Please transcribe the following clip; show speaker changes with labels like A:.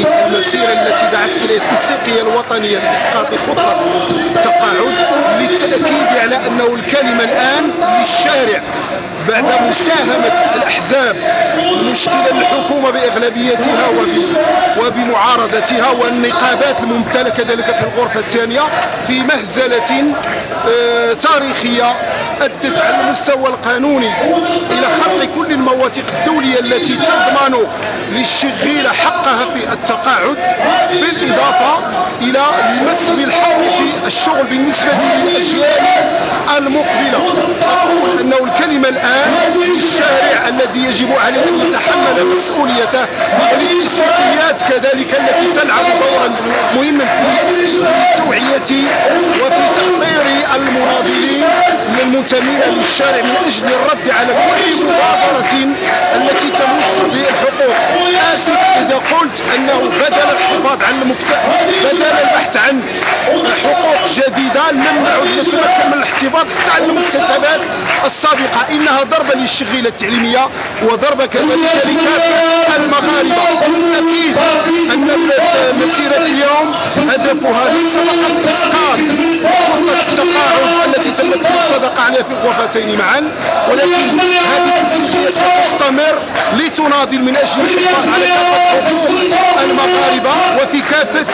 A: المسيرة التي دعت إلى التنسيقية الوطنية لإسقاط خطة التقاعد، للتأكيد على أنه الكلمة الآن للشارع بعد مساهمة الأحزاب مشكلة الحكومة بإغلبيتها وبمعارضتها، والنقابات الممثلة كذلك في الغرفة الثانية، في مهزلة تاريخية أدت على المستوى القانوني إلى خلق كل المواثيق الدولية التي تضمن للشغيلة حقها في التقاعد، بالإضافة إلى المس بالحق في الشغل بالنسبة للأجيال المقبلة. أقول أنه الكلمة الآن للشارع الذي يجب عليه أن يتحمل مسؤوليته، والاتفاقيات كذلك التي تلعب دورا مهما في التوعية وفي تحضير المناضلين من المنتمين للشارع من أجل الرد على كل مبادرة التي تمس بالحقوق. آسف إذا قلت أنه بدل الحفاظ على بدل البحث عن حقوق جديدة لم نعد نتمكن من الاحتفاظ حتى على المكتسبات السابقة. إنها ضربة للشغيلة التعليمية وضربة كذلك لكافة المغاربة. أكيد أن مسيرة اليوم هدفها ليس فقط إسقاط خطة التقاعد التي تمت الصدقة عليها في الغرفتين معا، ولكن هذه التنسيقية ستستمر لتناضل من أجل الحفاظ على كافة حقوق المغاربة وفي كافة